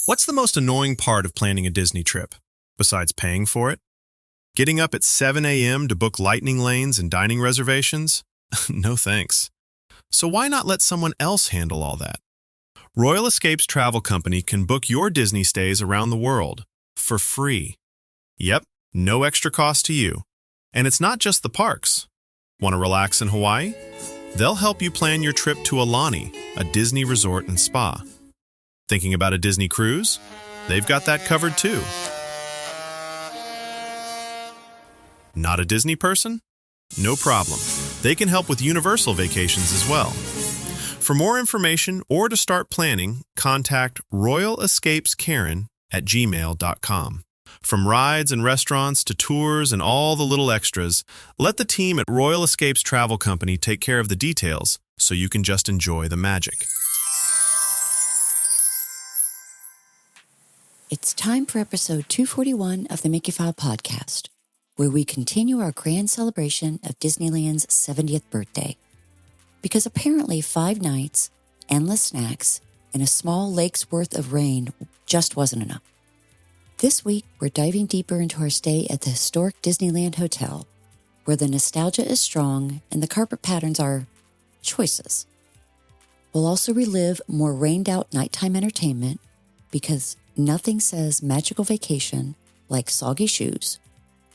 What's the most annoying part of planning a Disney trip, besides paying for it? Getting up at 7 a.m. to book lightning lanes and dining reservations? No thanks. So why not let someone else handle all that? Royal Escapes Travel Company can book your Disney stays around the world for free. Yep, no extra cost to you. And it's not just the parks. Want to relax in Hawaii? They'll help you plan your trip to Aulani, a Disney resort and spa. Thinking about a Disney cruise? They've got that covered too. Not a Disney person? No problem. They can help with Universal vacations as well. For more information or to start planning, contact royalescapeskaren@gmail.com. From rides and restaurants to tours and all the little extras, let the team at Royal Escapes Travel Company take care of the details so you can just enjoy the magic. It's time for episode 241 of the Mickeyphile podcast, where we continue our grand celebration of Disneyland's 70th birthday. Because apparently 5 nights, endless snacks, and a small lake's worth of rain just wasn't enough. This week, we're diving deeper into our stay at the historic Disneyland Hotel, where the nostalgia is strong and the carpet patterns are choices. We'll also relive more rained-out nighttime entertainment because nothing says magical vacation like soggy shoes.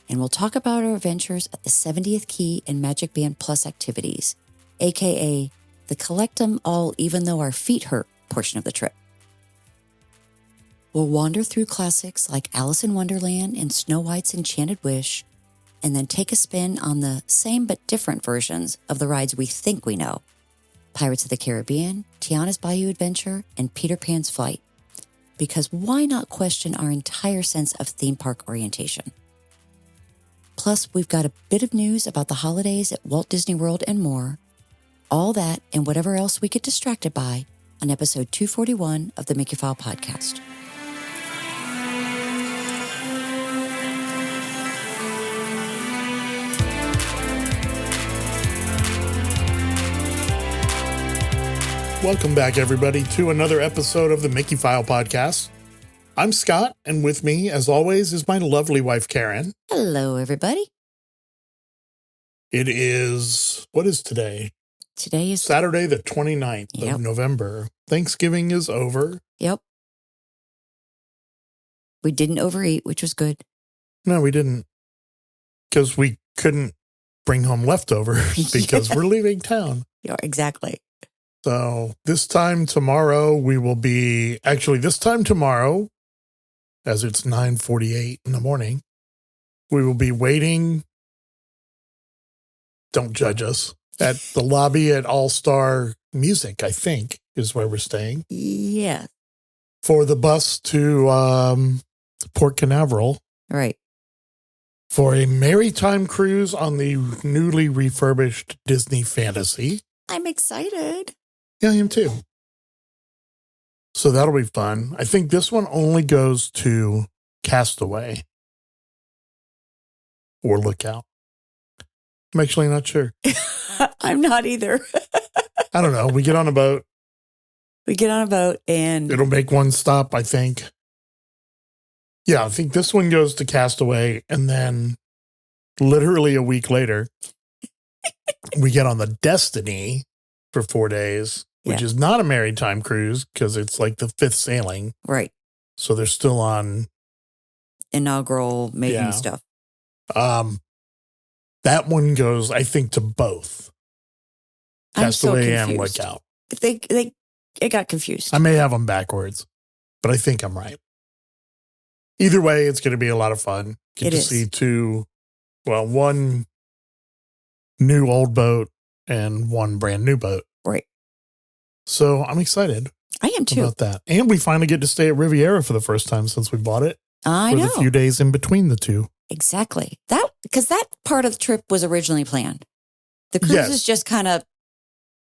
And we'll talk about our adventures at the 70th Key and MagicBand Plus activities, aka the collect 'em all even though our feet hurt portion of the trip. We'll wander through classics like Alice in Wonderland and Snow White's Enchanted Wish, and then take a spin on the same but different versions of the rides we think we know. Pirates of the Caribbean, Tiana's Bayou Adventure, and Peter Pan's Flight. Because why not question our entire sense of theme park orientation? Plus, we've got a bit of news about the holidays at Walt Disney World and more. All that and whatever else we get distracted by on episode 241 of the Mickeyphile podcast. Welcome back, everybody, to another episode of the Mickeyphile podcast. I'm Scott, and with me, as always, is my lovely wife, Karen. Hello, everybody. It is, what is today? Today is Saturday, the 29th of November. Thanksgiving is over. Yep. We didn't overeat, which was good. No, we didn't. Because we couldn't bring home leftovers because we're leaving town. Yeah, exactly. So this time tomorrow, as it's 9:48 in the morning, we will be waiting, don't judge us, at the lobby at All-Star Music, I think, is where we're staying. Yeah. For the bus to Port Canaveral. Right. For a maritime cruise on the newly refurbished Disney Fantasy. I'm excited. Yeah, I am too. So that'll be fun. I think this one only goes to Castaway or Lookout. I'm actually not sure. I'm not either. I don't know. We get on a boat. And it'll make one stop, I think. Yeah, I think this one goes to Castaway, and then literally a week later, we get on the Destiny for 4 days, which is not a maritime cruise because it's like the 5th sailing. Right. So they're still on inaugural maiden stuff. That one goes, I think, to both Castaway and Lookout. It got confused. I may have them backwards, but I think I'm right. Either way, it's going to be a lot of fun. Get to see one new old boat and one brand new boat. Right. So I'm excited. I am too. About that. And we finally get to stay at Riviera for the first time since we bought it. I know. For the few days in between the two. Exactly. Because that part of the trip was originally planned. The cruises just kind of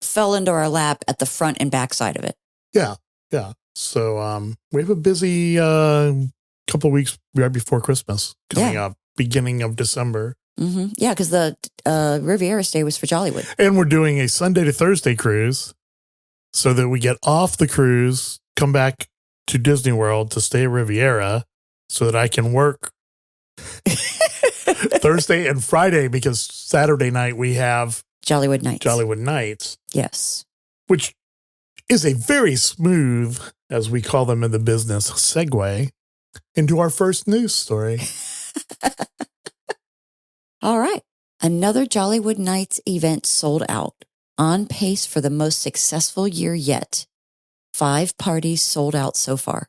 fell into our lap at the front and back side of it. Yeah. Yeah. So we have a busy couple of weeks right before Christmas coming up, beginning of December. Mm-hmm. Yeah, because the Riviera stay was for Jollywood. And we're doing a Sunday to Thursday cruise so that we get off the cruise, come back to Disney World to stay at Riviera so that I can work Thursday and Friday, because Saturday night we have Jollywood Nights. Yes. Which is a very smooth, as we call them in the business, segue into our first news story. All right. Another Jollywood Nights event sold out, on pace for the most successful year yet. 5 parties sold out so far.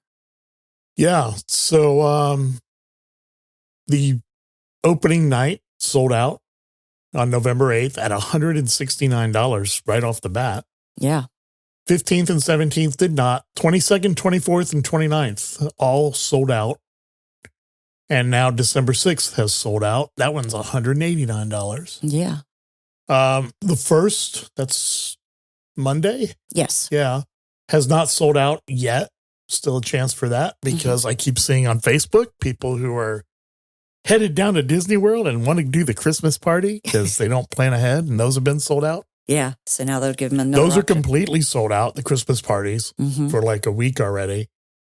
Yeah. So the opening night sold out on November 8th at $169 right off the bat. Yeah. 15th and 17th did not. 22nd, 24th, and 29th all sold out. And now December 6th has sold out. That one's $189. Yeah. The first, that's Monday. Yes. Yeah. Has not sold out yet. Still a chance for that, because I keep seeing on Facebook people who are headed down to Disney World and want to do the Christmas party because they don't plan ahead, and those have been sold out. Yeah. So now they'll give them another Those are option. completely sold out, the Christmas parties, for like a week already.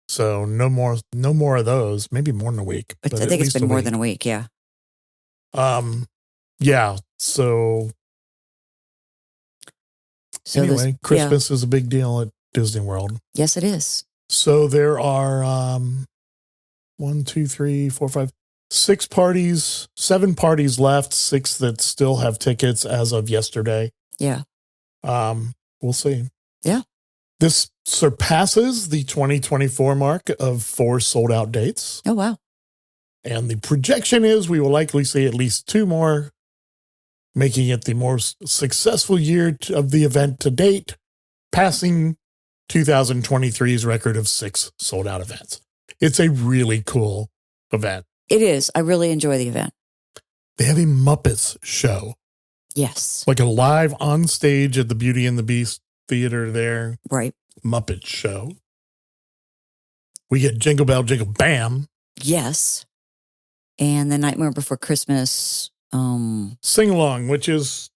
So no more of those. Maybe more than a week. But I think it's been more than a week. Yeah. Yeah. So anyway, Christmas is a big deal at Disney World. Yes, it is. So there are 6 parties, 7 parties left, 6 that still have tickets as of yesterday. Yeah. We'll see. Yeah. This surpasses the 2024 mark of 4 sold out dates. Oh, wow. And the projection is we will likely see at least 2 more, making it the most successful year of the event to date, passing 2023's record of 6 sold out events. It's a really cool event. It is. I really enjoy the event. They have a Muppets show. Yes. Like a live on stage at the Beauty and the Beast theater there. Right. Muppet show. We get Jingle Bell, Jingle Bam. Yes. And the Nightmare Before Christmas. Sing along, which is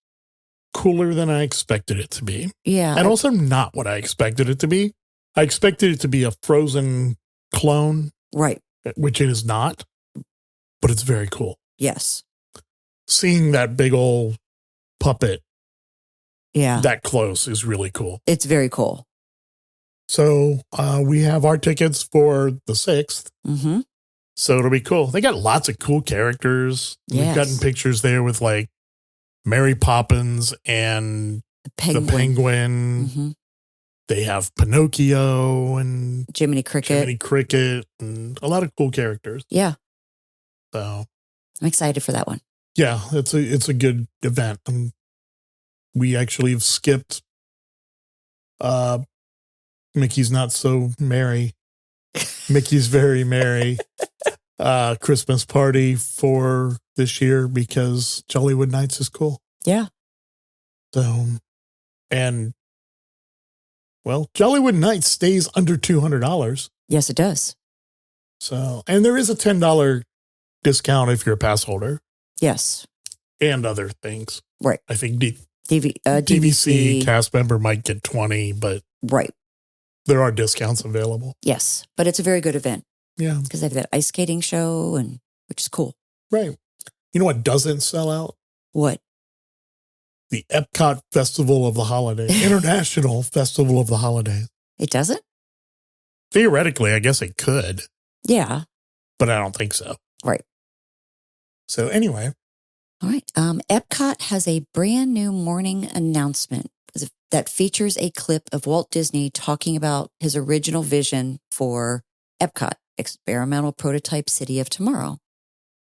cooler than I expected it to be. Yeah. And also not what I expected it to be. I expected it to be a Frozen clone. Right. Which it is not. But it's very cool. Yes. Seeing that big old puppet that close is really cool. It's very cool. So we have our tickets for the 6th. Mm-hmm. So it'll be cool. They got lots of cool characters. Yes. We've gotten pictures there with like Mary Poppins and the Penguin. Mm-hmm. They have Pinocchio and Jiminy Cricket and a lot of cool characters. Yeah. So I'm excited for that one. Yeah, it's a good event. We actually have skipped Mickey's Not So Merry. Mickey's Very Merry Christmas party for this year because Jollywood Nights is cool. Yeah. So, and well, Jollywood Nights stays under $200. Yes, it does. So, and there is a $10 discount if you're a pass holder. Yes. And other things. Right. I think DVC cast member might get 20, but right. There are discounts available. Yes, but it's a very good event. Yeah. Because they have that ice skating show, and which is cool. Right. You know what doesn't sell out? What? The Epcot Festival of the Holidays. International Festival of the Holidays. It doesn't? Theoretically, I guess it could. Yeah. But I don't think so. Right. So anyway. All right. Epcot has a brand new morning announcement that features a clip of Walt Disney talking about his original vision for Epcot, Experimental Prototype City of Tomorrow.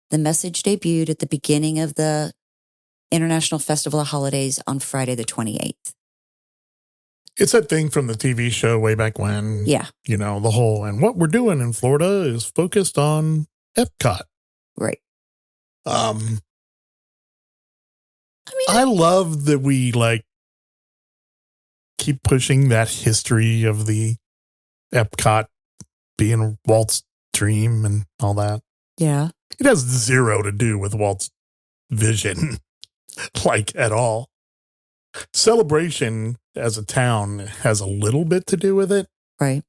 The message debuted at the beginning of the International Festival of Holidays on Friday the 28th. It's that thing from the TV show way back when. Yeah. You know, the whole, and what we're doing in Florida is focused on Epcot. Right. I love that we keep pushing that history of the Epcot being Walt's dream and all that. Yeah. It has zero to do with Walt's vision, at all. Celebration as a town has a little bit to do with it. Right.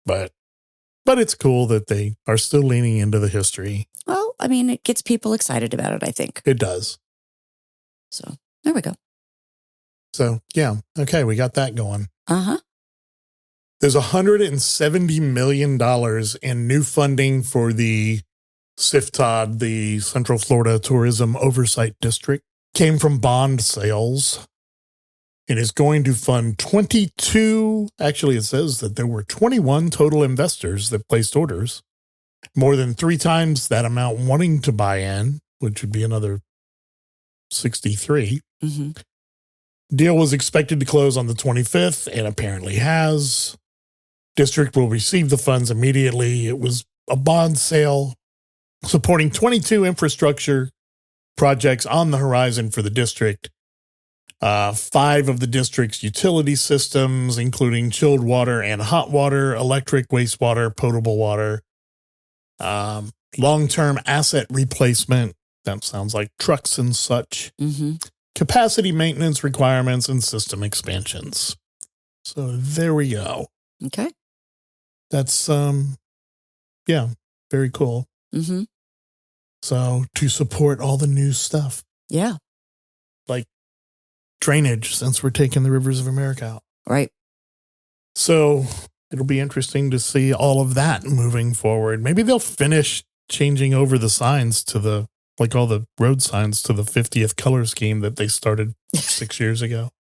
But it's cool that they are still leaning into the history. Well, I mean, it gets people excited about it, I think. It does. So there we go. So, yeah. Okay, we got that going. Uh-huh. There's $170 million in new funding for the CFTOD, the Central Florida Tourism Oversight District. Came from bond sales. It is going to fund 22, actually it says that there were 21 total investors that placed orders. More than 3 times that amount wanting to buy in, which would be another 63. Mm-hmm. Deal was expected to close on the 25th and apparently has. District will receive the funds immediately. It was a bond sale supporting 22 infrastructure projects on the horizon for the district. 5 of the district's utility systems, including chilled water and hot water, electric, wastewater, potable water, long-term asset replacement. That sounds like trucks and such. Mm-hmm. Capacity maintenance requirements and system expansions. So there we go. Okay. That's, yeah, very cool. Mm-hmm. So to support all the new stuff. Yeah. Like drainage, since we're taking the rivers of America out. Right. So it'll be interesting to see all of that moving forward. Maybe they'll finish changing over the signs to the, like all the road signs to the 50th color scheme that they started 6 years ago.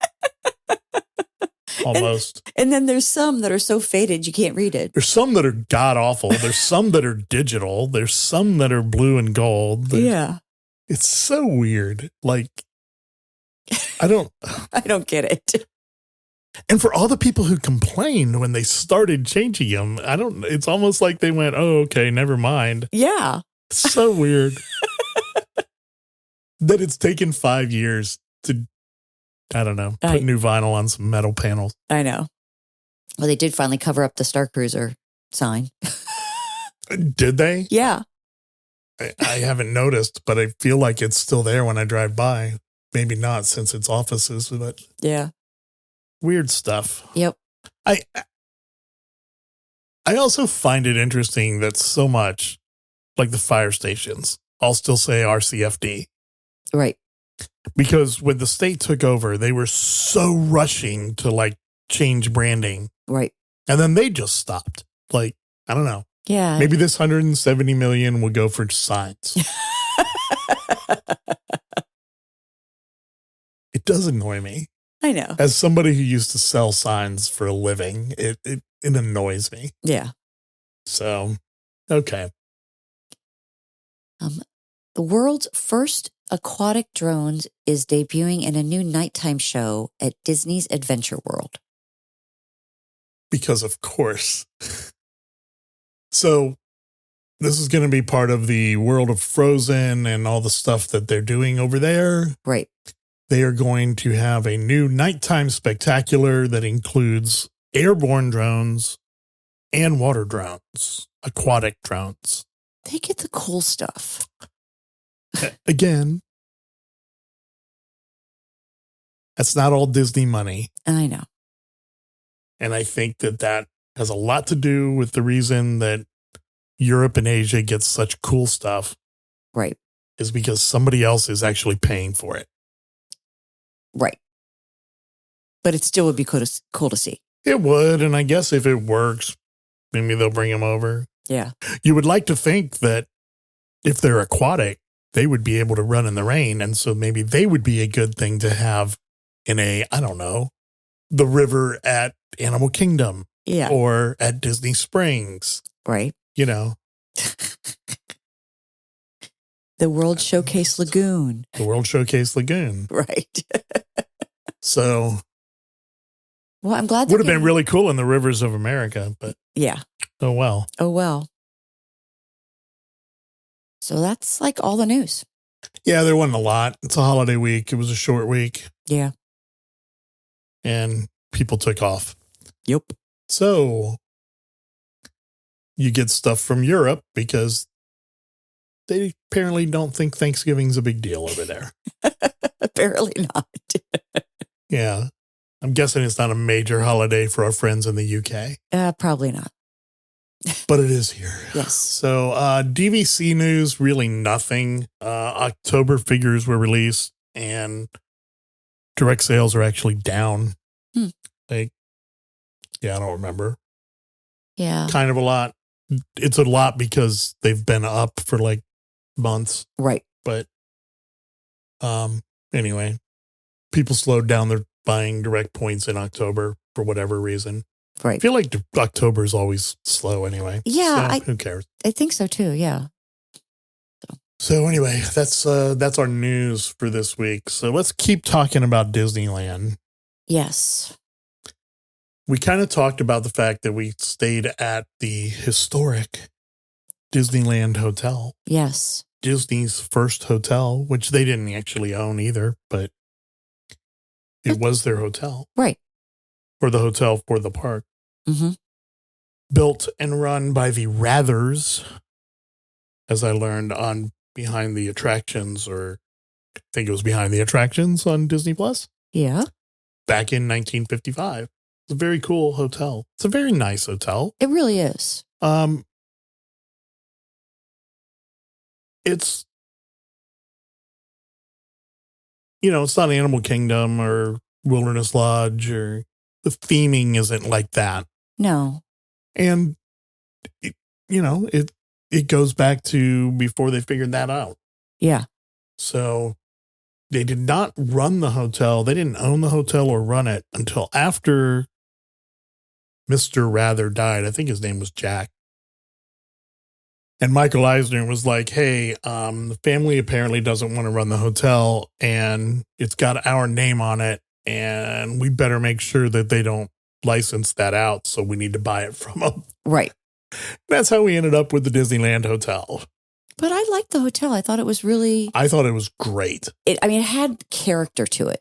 Almost. And then there's some that are so faded you can't read it. There's some that are god awful. There's some that are digital. There's some that are blue and gold. Yeah. It's so weird. Like, I don't get it. And for all the people who complained when they started changing them, it's almost like they went, oh, okay, never mind. Yeah. So weird that it's taken 5 years to, I don't know, put new vinyl on some metal panels. I know. Well, they did finally cover up the Star Cruiser sign. Did they? Yeah. I haven't noticed, but I feel like it's still there when I drive by. Maybe not since it's offices, but yeah. Weird stuff. Yep. I also find it interesting that so much, like the fire stations, I'll still say RCFD. Right. Because when the state took over, they were so rushing to like change branding. Right. And then they just stopped. Like, I don't know. Yeah. Maybe this 170 million will go for signs. It does annoy me. I know. As somebody who used to sell signs for a living, it annoys me. Yeah. So, okay. The world's first aquatic drones is debuting in a new nighttime show at Disney's Adventure World. Because of course. So, this is going to be part of the world of Frozen and all the stuff that they're doing over there. Right. They are going to have a new nighttime spectacular that includes airborne drones and water drones, aquatic drones. They get the cool stuff. Again, that's not all Disney money. I know. And I think that has a lot to do with the reason that Europe and Asia gets such cool stuff. Right. Is because somebody else is actually paying for it. Right. But it still would be cool to see. It would. And I guess if it works, maybe they'll bring them over. Yeah. You would like to think that if they're aquatic, they would be able to run in the rain. And so maybe they would be a good thing to have in I don't know, the river at Animal Kingdom. Yeah. Or at Disney Springs. Right. You know. The World Showcase Lagoon. The World Showcase Lagoon. Right. So. Well, I'm glad. Would have been really cool in the rivers of America, but. Yeah. Oh, well. Oh, well. So that's like all the news. Yeah, there wasn't a lot. It's a holiday week. It was a short week. Yeah. And people took off. Yep. So you get stuff from Europe because they apparently don't think Thanksgiving's a big deal over there. Apparently not. Yeah. I'm guessing it's not a major holiday for our friends in the UK. Probably not. but it is here. Yes. So DVC news, really nothing. October figures were released and direct sales are actually down. Like, yeah, I don't remember. Yeah. Kind of a lot. It's a lot because they've been up for like months. Right. But anyway, people slowed down their buying direct points in October for whatever reason. Right. I feel like October is always slow anyway. Yeah. So who cares? I think so too. Yeah. So anyway, that's our news for this week. So let's keep talking about Disneyland. Yes. We kind of talked about the fact that we stayed at the historic Disneyland Hotel. Yes. Disney's first hotel, which they didn't actually own either, but it was their hotel. Right. Or the hotel for the park. Mm-hmm. Built and run by the Rathers, as I learned on Behind the Attractions, or I think it was Behind the Attractions on Disney Plus. Yeah. Back in 1955. It's a very cool hotel. It's a very nice hotel. It really is. It's, it's not Animal Kingdom or Wilderness Lodge, or the theming isn't like that. No. And, it goes back to before they figured that out. Yeah. So they did not run the hotel. They didn't own the hotel or run it until after Mr. Rather died. I think his name was Jack. And Michael Eisner was like, hey, the family apparently doesn't want to run the hotel, and it's got our name on it, and we better make sure that they don't license that out, so we need to buy it from them. Right. That's how we ended up with the Disneyland Hotel. But I liked the hotel. I thought it was really... I thought it was great. It had character to it.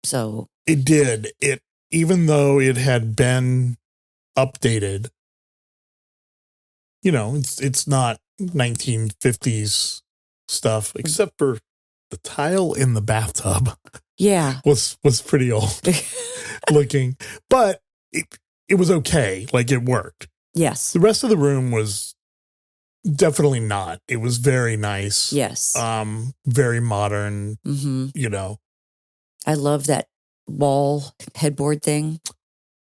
So... It did. Even though it had been updated, it's not 1950s stuff, except for the tile in the bathtub. Yeah. was pretty old looking, but it was okay. Like, it worked. Yes. The rest of the room was definitely not. It was very nice. Yes. Very modern. Mm-hmm. I love that wall headboard thing.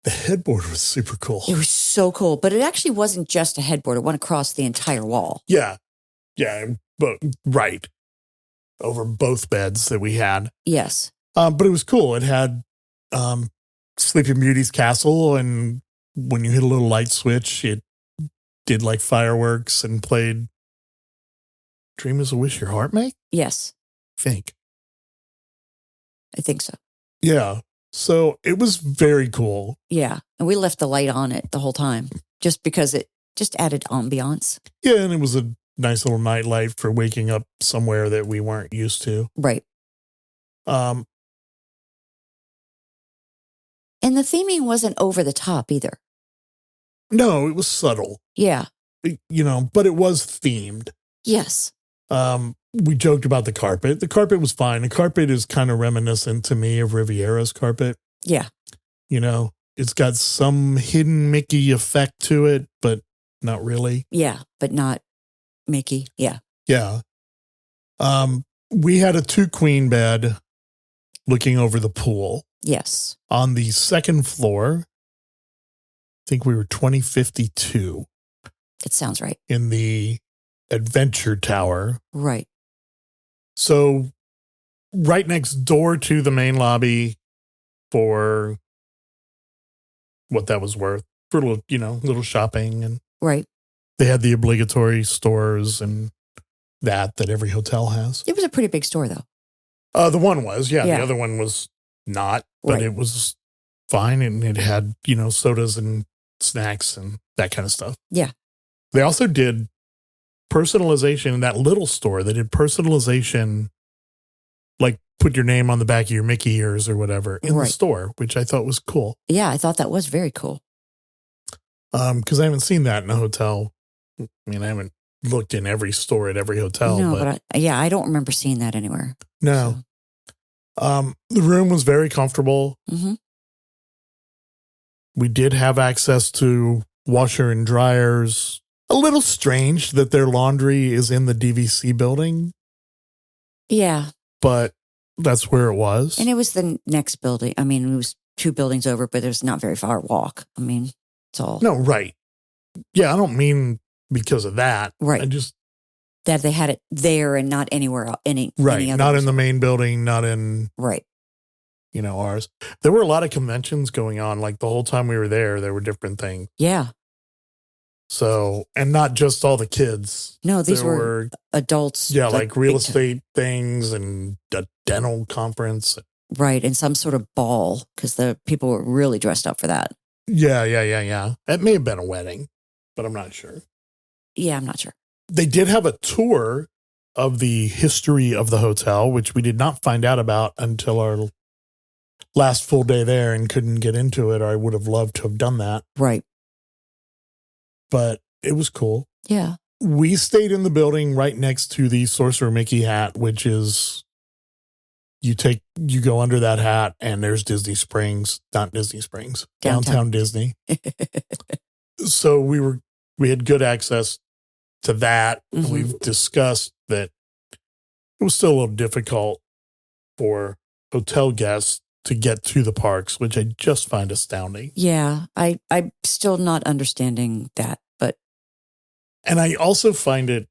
The headboard was super cool. It was so cool, but it actually wasn't just a headboard. It went across the entire wall. Yeah. Yeah. But right. Over both beds that we had. Yes. But it was cool. It had Sleeping Beauty's castle, and when you hit a little light switch, it did like fireworks and played Dream is a Wish Your Heart Make? Yes. I think so. Yeah. So it was very cool. Yeah. And we left the light on it the whole time just because it just added ambiance. Yeah. And it was a nice little night light for waking up somewhere that we weren't used to. Right. And the theming wasn't over the top either. No, it was subtle. Yeah. But it was themed. Yes. We joked about the carpet. The carpet was fine. The carpet is kind of reminiscent to me of Riviera's carpet. Yeah. It's got some hidden Mickey effect to it, but not really. Yeah, but not Mickey. Yeah. Yeah. We had a 2-queen bed looking over the pool. Yes. On the second floor. I think we were 2052. It sounds right. In the Adventure Tower. Right. So right next door to the main lobby, for what that was worth, for little shopping, and right. They had the obligatory stores and that every hotel has. It was a pretty big store though. The one was, yeah. The other one was not, but it was fine, and it had, sodas and snacks and that kind of stuff. Yeah. They also did personalization in that little store. They did personalization, like put your name on the back of your Mickey ears or whatever in the store, which I thought was cool. Yeah, I thought that was very cool. Because I haven't seen that in a hotel. I mean, I haven't looked in every store at every hotel. No, but I don't remember seeing that anywhere. No. So. The room was very comfortable. Mm-hmm. We did have access to washer and dryers. A little strange that their laundry is in the DVC building. Yeah. But that's where it was. And it was the next building. I mean, it was 2 buildings over, but there's not very far walk. I mean, it's all. No, right. Yeah, I don't mean because of that. Right. I just. That they had it there and not anywhere else. Any other not in the main building, not in. Right. Ours. There were a lot of conventions going on. Like the whole time we were there were different things. Yeah. So, and not just all the kids. No, these were adults. Yeah, like real estate things and a dental conference. Right. And some sort of ball because the people were really dressed up for that. Yeah. It may have been a wedding, but I'm not sure. Yeah, I'm not sure. They did have a tour of the history of the hotel, which we did not find out about until our last full day there and couldn't get into it. Or I would have loved to have done that. Right. But it was cool. Yeah. We stayed in the building right next to the Sorcerer Mickey hat, which is you go under that hat and there's Disney Springs, not Disney Springs, downtown Disney. So we had good access to that. Mm-hmm. We've discussed that it was still a little difficult for hotel guests to get to the parks, which I just find astounding. Yeah, I'm still not understanding that, but. And I also find it,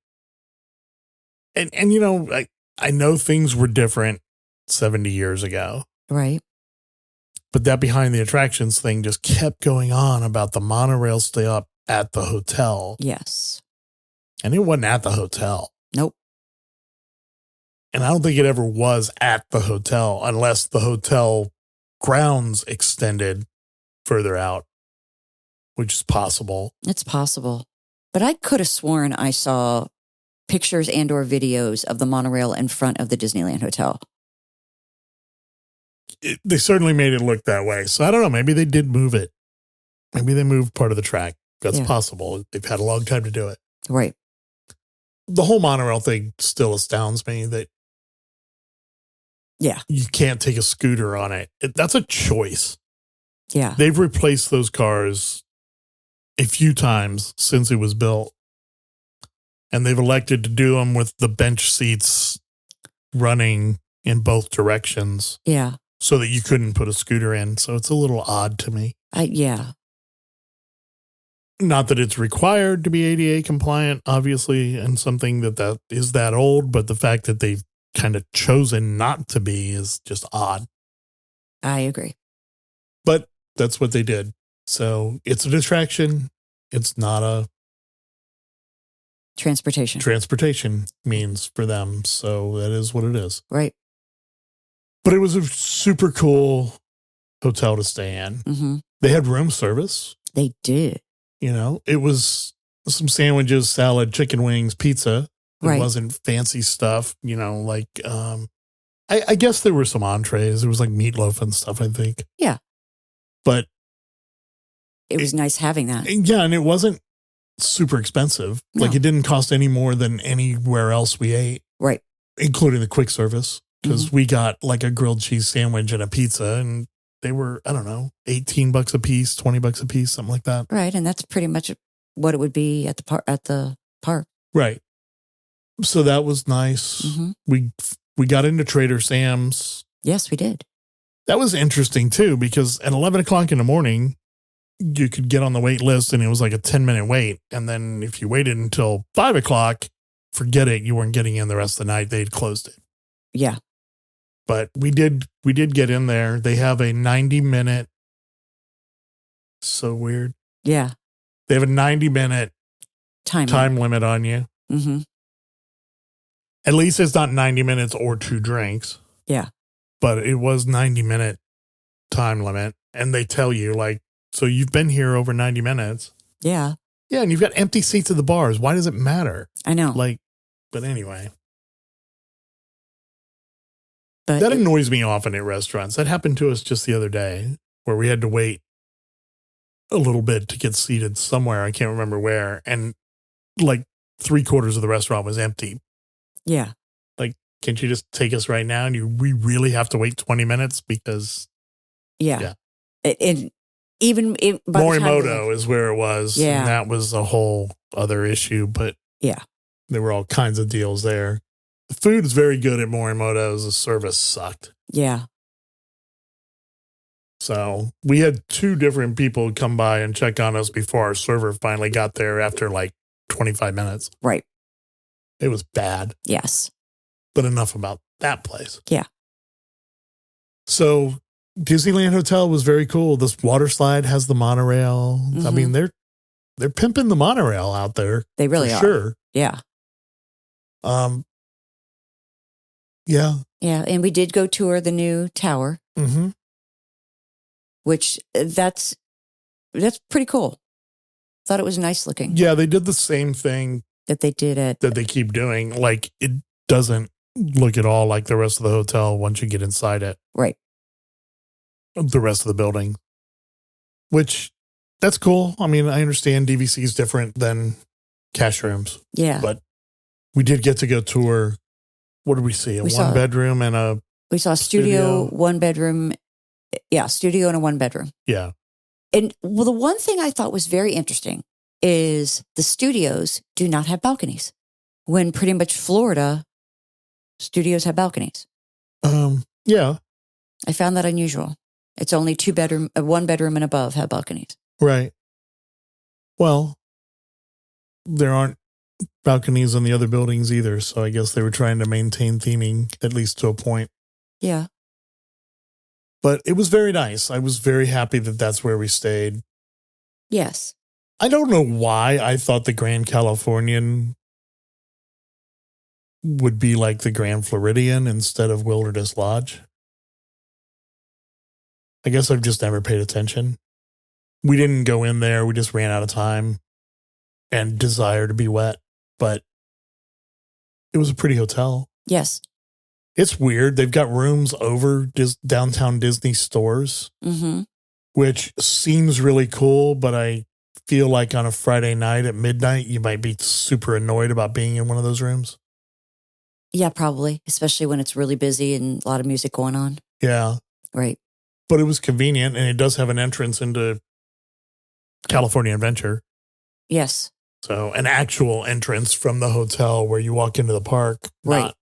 and I know things were different 70 years ago. Right. But that behind the attractions thing just kept going on about the monorail stay up at the hotel. Yes. And it wasn't at the hotel. Nope. And I don't think it ever was at the hotel unless the hotel grounds extended further out, which is possible. It's possible. But I could have sworn I saw pictures and or videos of the monorail in front of the Disneyland Hotel. They certainly made it look that way. So I don't know. Maybe they did move it. Maybe they moved part of the track. That's possible. They've had a long time to do it. Right. The whole monorail thing still astounds me that you can't take a scooter on it. That's a choice. Yeah. They've replaced those cars a few times since it was built. And they've elected to do them with the bench seats running in both directions. Yeah. So that you couldn't put a scooter in. So it's a little odd to me. Yeah. Not that it's required to be ADA compliant, obviously, and something that is that old, but the fact that they've kind of chosen not to be is just odd. I agree. But that's what they did. So it's an attraction. It's not a transportation means for them. So that is what it is. Right. But it was a super cool hotel to stay in. Mm-hmm. They had room service. They did. It was some sandwiches, salad, chicken wings, pizza. It wasn't fancy stuff, like, I guess there were some entrees. There was like meatloaf and stuff, I think. Yeah. But it was nice having that. Yeah. And it wasn't super expensive. No. Like it didn't cost any more than anywhere else we ate. Right. Including the quick service. Because we got like a grilled cheese sandwich and a pizza and they were, I don't know, $18 a piece, $20 a piece, something like that. Right. And that's pretty much what it would be at the park. Right. So that was nice. Mm-hmm. We got into Trader Sam's. Yes, we did. That was interesting too, because at 11 o'clock in the morning, you could get on the wait list and it was like a 10-minute wait. And then if you waited until 5 o'clock, forget it. You weren't getting in the rest of the night. They'd closed it. Yeah. But we did get in there. They have a 90-minute. So weird. Yeah. They have a 90-minute time limit on you. Mm-hmm. At least it's not 90 minutes or 2 drinks. Yeah. But it was 90-minute time limit. And they tell you, like, so you've been here over 90 minutes. Yeah. Yeah, and you've got empty seats at the bars. Why does it matter? I know. Like, but anyway. But that annoys me often at restaurants. That happened to us just the other day where we had to wait a little bit to get seated somewhere. I can't remember where. And like 3/4 of the restaurant was empty. Yeah. Like, can't you just take us right now? And we really have to wait 20 minutes because. Yeah. And Even by the time Morimoto is where it was. Yeah. And that was a whole other issue, but yeah. there were all kinds of deals there. The food is very good at Morimoto's. The service sucked. Yeah. So we had 2 different people come by and check on us before our server finally got there after like 25 minutes. Right. It was bad. Yes. But enough about that place. Yeah. So Disneyland Hotel was very cool. This water slide has the monorail. I mean, they're pimping the monorail out there. They really are. Sure. Yeah. Yeah. Yeah. And we did go tour the new tower, Mm-hmm. which that's pretty cool. Thought it was nice looking. Yeah, they did the same thing That they did at. that they keep doing. Like, it doesn't look at all like the rest of the hotel once you get inside it. Right. The rest of the building. Which, that's cool. I mean, I understand DVC is different than cash rooms. Yeah. But we did get to go tour. What did we see? A one bedroom and a... We saw a studio, 1 bedroom. Yeah, studio and a 1 bedroom. Yeah. And well, the one thing I thought was very interesting is the studios do not have balconies. When pretty much Florida studios have balconies. Yeah. I found that unusual. It's only 2 bedroom, 1 bedroom and above have balconies. Right. Well, there aren't balconies in the other buildings either, so I guess they were trying to maintain theming, at least to a point. Yeah. But it was very nice. I was very happy that that's where we stayed. Yes. I don't know why I thought the Grand Californian would be like the Grand Floridian instead of Wilderness Lodge. I guess I've just never paid attention. We didn't go in there. We just ran out of time and desire to be wet. But it was a pretty hotel. Yes. It's weird. They've got rooms over downtown Disney stores, which seems really cool. But I feel like on a Friday night at midnight, you might be super annoyed about being in one of those rooms. Yeah, probably. Especially when it's really busy and a lot of music going on. Yeah. Right. But it was convenient, and it does have an entrance into California Adventure. Yes. So an actual entrance from the hotel where you walk into the park. Right.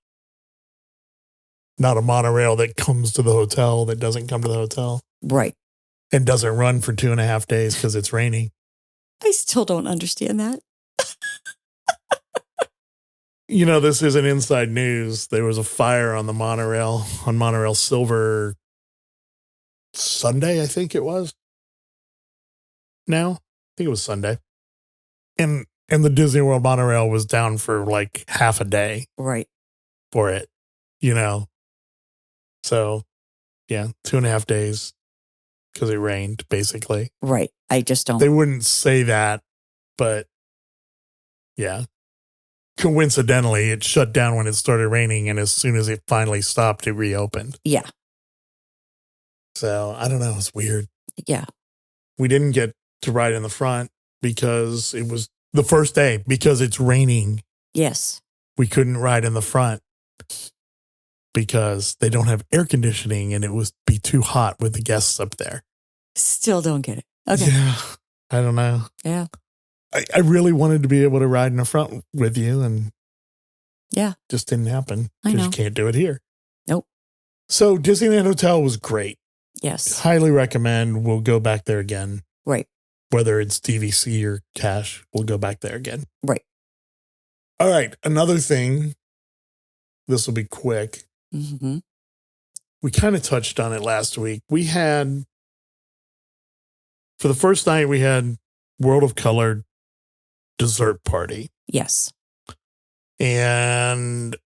Not a monorail that comes to the hotel that doesn't come to the hotel. Right. And doesn't run for 2.5 days because it's raining. I still don't understand that. You know, this isn't inside news. There was a fire on the monorail, on Monorail Silver Sunday, I think it was. No, I think it was Sunday. And the Disney World monorail was down for like half a day. Right. For it, you know. So, yeah, 2.5 days because it rained, basically. Right. I just don't. They wouldn't say that, but yeah. Coincidentally, it shut down when it started raining, and as soon as it finally stopped, it reopened. Yeah. So, I don't know. It's weird. Yeah. We didn't get to ride in the front because it was the first day, because it's raining. Yes. We couldn't ride in the front because they don't have air conditioning, and it would be too hot with the guests up there. Still don't get it. Okay. Yeah. I don't know. Yeah. I really wanted to be able to ride in the front with you, and yeah, just didn't happen I know. because you can't do it here. Nope. So Disneyland Hotel was great. Yes. Highly recommend. We'll go back there again. Right. Whether it's DVC or cash, we'll go back there again. Right. All right. Another thing. This will be quick. Mm-hmm. We kind of touched on it last week. We had, for the first night, we had World of Color dessert party. Yes. And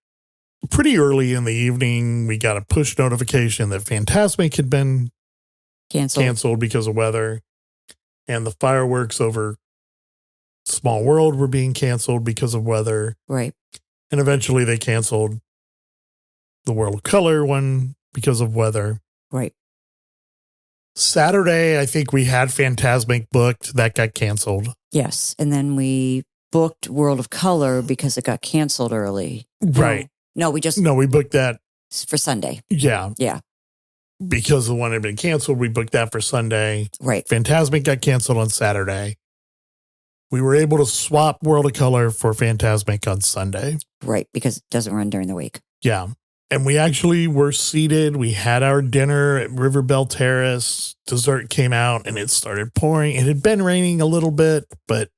pretty early in the evening, we got a push notification that Fantasmic had been canceled because of weather. And the fireworks over Small World were being canceled because of weather. Right. And eventually they canceled the World of Color one because of weather. Right. Saturday, I think we had Fantasmic booked. That got canceled. Yes. And then we booked World of Color because it got canceled early. Right. No, we booked that for Sunday. Yeah. Yeah. because the one had been canceled, we booked that for Sunday. Right. Fantasmic got canceled on Saturday. We were able to swap World of Color for Fantasmic on Sunday. Right, because it doesn't run during the week. Yeah. And we actually were seated. We had our dinner at Riverbell Terrace. Dessert came out and it started pouring. It had been raining a little bit, but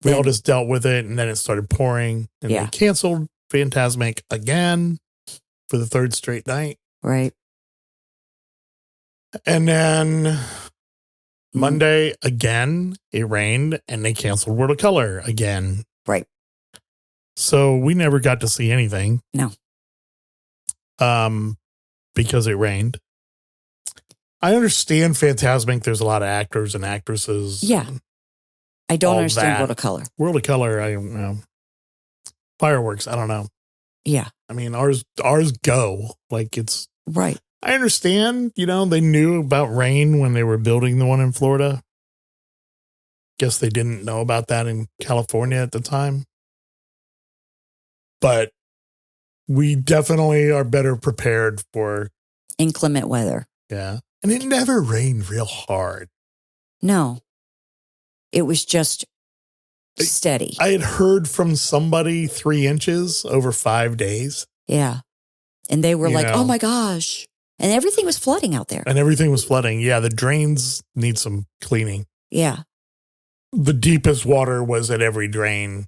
we all just dealt with it. And then it started pouring. And we canceled Fantasmic again for the third straight night. Right. And then Monday, again, it rained and they canceled World of Color again. Right. So we never got to see anything. No. Because it rained. I understand Fantasmic. There's a lot of actors and actresses. Yeah. I don't understand World of Color. World of Color, I don't know. Fireworks, I don't know. Yeah. I mean, ours go. Like it's right. I understand, they knew about rain when they were building the one in Florida. Guess they didn't know about that in California at the time. But we definitely are better prepared for inclement weather. Yeah. And it never rained real hard. No. It was just steady. I had heard from somebody 3 inches over 5 days. Yeah. And they were oh my gosh. And everything was flooding out there. And everything was flooding. Yeah, the drains need some cleaning. Yeah. The deepest water was at every drain.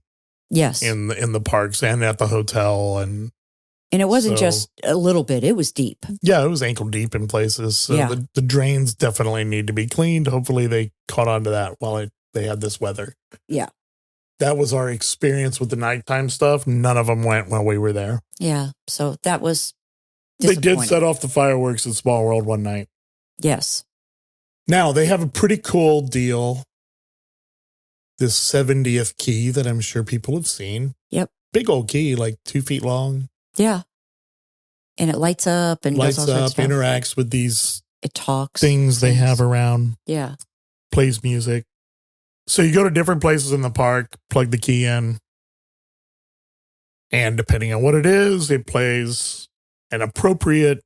Yes. In the parks and at the hotel. And it wasn't just a little bit. It was deep. Yeah, it was ankle deep in places. So the drains definitely need to be cleaned. Hopefully they caught on to that while they had this weather. Yeah. That was our experience with the nighttime stuff. None of them went while we were there. Yeah. So that was They did set off the fireworks at Small World one night. Yes. Now, they have a pretty cool deal. This 70th key that I'm sure people have seen. Yep. Big old key, like 2 feet long. Yeah. And it lights up and lights does all sorts up, of stuff. interacts with these it talks things they have around. Yeah. Plays music. So you go to different places in the park, plug the key in. And depending on what it is, it plays an appropriate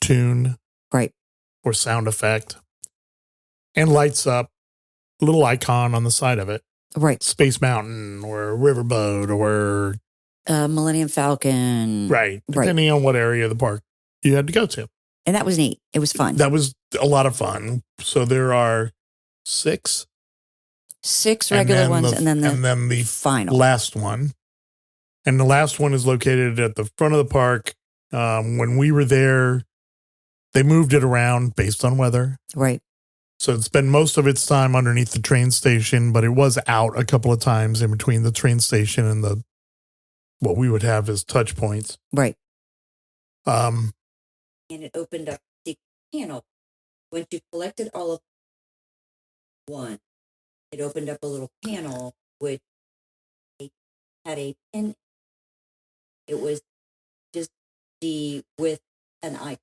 tune. Right. Or sound effect. And lights up a little icon on the side of it. Right. Space Mountain or Riverboat or Millennium Falcon. Right. Depending on what area of the park you had to go to. And that was neat. It was fun. That was a lot of fun. So there are 6. 6 regular ones and then the final last one. And the last one is located at the front of the park. When we were there, they moved it around based on weather. Right. So it spent most of its time underneath the train station, but it was out a couple of times in between the train station and what we would have as touch points. Right. And it opened up the panel. Once you collected all of one, it opened up a little panel which had a pin. It was just with an icon.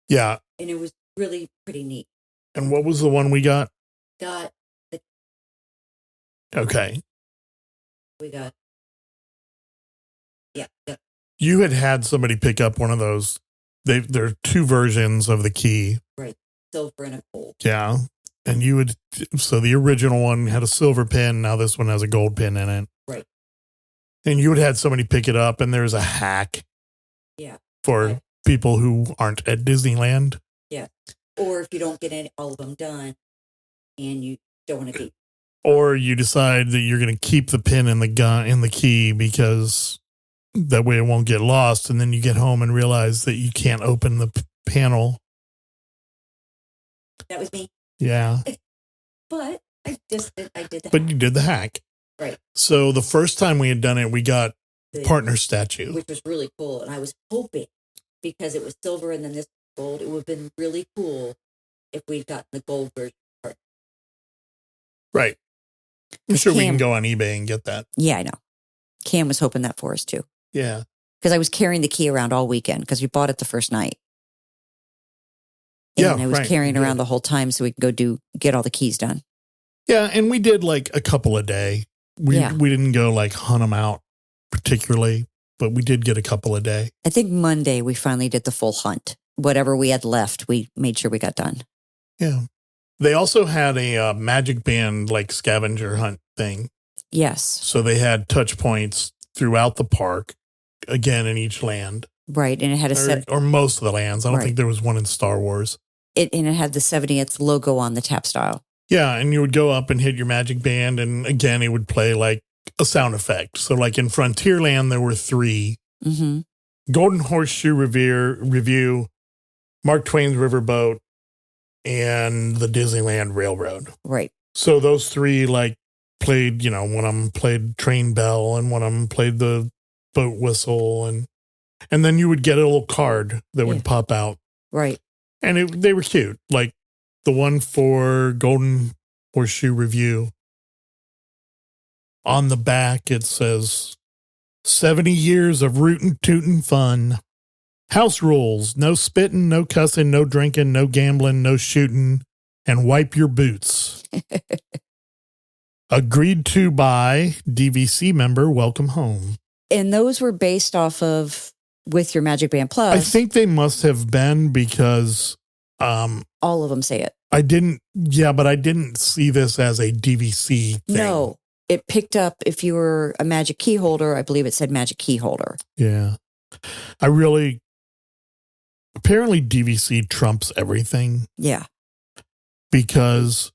Yeah. And it was really pretty neat. And what was the one we got? Okay. We got. Yeah. You had somebody pick up one of those. There are 2 versions of the key. Right. Silver and a gold. Yeah. And so the original one had a silver pin. Now this one has a gold pin in it. Right. And you had somebody pick it up and there's a hack. Yeah. For people who aren't at Disneyland. Yeah. Or if you don't get all of them done and you don't want to be. Or you decide that you're going to keep the pin in the key because that way it won't get lost. And then you get home and realize that you can't open the panel. That was me. Yeah. But I did the But you did the hack. Right. So the first time we had done it, we got the partner statue. Which was really cool. And I was hoping, because it was silver and then this gold, it would have been really cool if we'd gotten the gold version. Right. I'm sure we can go on eBay and get that. Yeah, I know. Cam was hoping that for us too. Yeah. Because I was carrying the key around all weekend because we bought it the first night. And I was carrying around the whole time so we could get all the keys done. Yeah, and we did like a couple a day. We didn't go like hunt them out particularly, but we did get a couple a day. I think Monday we finally did the full hunt. Whatever we had left, we made sure we got done. Yeah. They also had a Magic Band like scavenger hunt thing. Yes. So they had touch points throughout the park, again in each land. Right. And it had a set. Or most of the lands. I don't Right. think there was one in Star Wars. And it had the 70th logo on the tap style. Yeah. And you would go up and hit your Magic Band. And again, it would play like a sound effect. So like in Frontierland, there were 3. Mm-hmm. Golden Horseshoe Review, Mark Twain's Riverboat, and the Disneyland Railroad. Right. So those 3 like played, one of them played Train Bell and one of them played the boat whistle. And then you would get a little card that would pop out. Right. And they were cute. Like the one for Golden Horseshoe Review. On the back, it says 70 years of rootin' tootin' fun. House rules: no spitting, no cussing, no drinking, no gambling, no shooting, and wipe your boots. Agreed to by DVC member. Welcome home. And those were based off of with your Magic Band Plus. I think they must have been because all of them say it. I didn't see this as a DVC thing. No, it picked up if you were a Magic Key holder. I believe it said Magic Key holder. Yeah. Apparently DVC trumps everything. Yeah. Because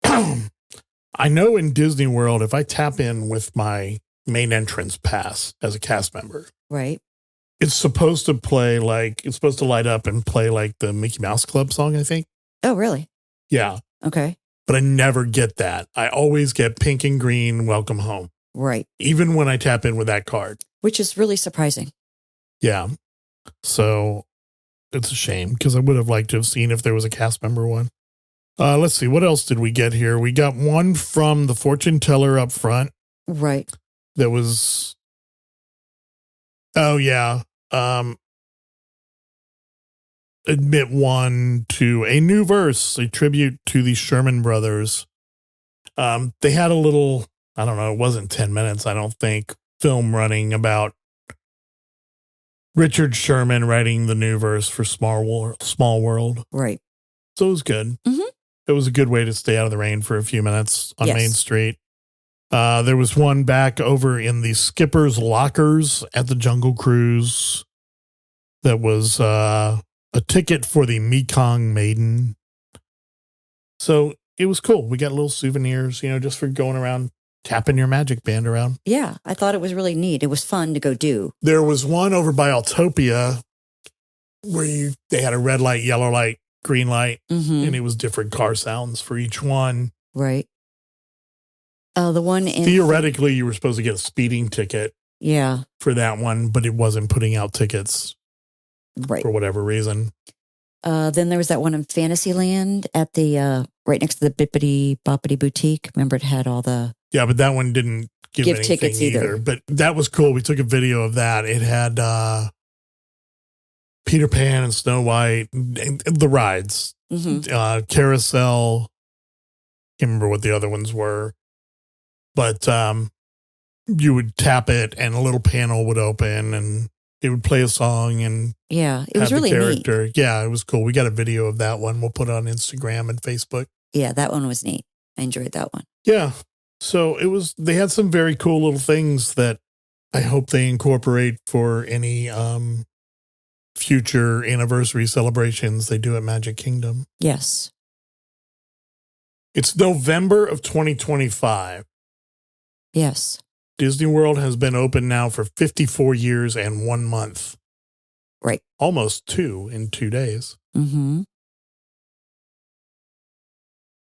I know in Disney World, if I tap in with my main entrance pass as a cast member, right, it's supposed to play it's supposed to light up and play like the Mickey Mouse Club song, I think. Oh, really? Yeah. Okay. But I never get that. I always get pink and green, welcome home. Right. Even when I tap in with that card. Which is really surprising. Yeah. So it's a shame because I would have liked to have seen if there was a cast member one. Let's see. What else did we get here? We got one from the fortune teller up front. Right. That was, oh yeah. Admit one to a new verse, a tribute to the Sherman brothers. They had a little, I don't know, it wasn't 10 minutes, I don't think, film running about Richard Sherman writing the new verse for Small World. Right. So it was good. Mm-hmm. It was a good way to stay out of the rain for a few minutes on Yes. Main Street. There was one back over in the skipper's lockers at the Jungle Cruise that was a ticket for the Mekong Maiden. So it was cool. We got little souvenirs, just for going around tapping your Magic Band around. Yeah, I thought it was really neat. It was fun to go do. There was one over by Autopia where they had a red light, yellow light, green light, Mm-hmm. and it was different car sounds for each one. Right. The one in Theoretically, you were supposed to get a speeding ticket yeah, for that one, but it wasn't putting out tickets right. for whatever reason. Then there was that one in Fantasyland at the right next to the Bippity Boppity Boutique. Remember, it had all the Yeah, but that one didn't give anything tickets either. But that was cool. We took a video of that. It had Peter Pan and Snow White, and the rides, Mm-hmm. Carousel. Can't remember what the other ones were, but you would tap it and a little panel would open and it would play a song and Yeah, it was have really the neat. character. Yeah, it was cool. We got a video of that one. We'll put it on Instagram and Facebook. Yeah, that one was neat. I enjoyed that one. Yeah. So they had some very cool little things that I hope they incorporate for any future anniversary celebrations they do at Magic Kingdom. Yes. It's November of 2025. Yes. Disney World has been open now for 54 years and 1 month. Right. Almost 2 in 2 days. Mm-hmm.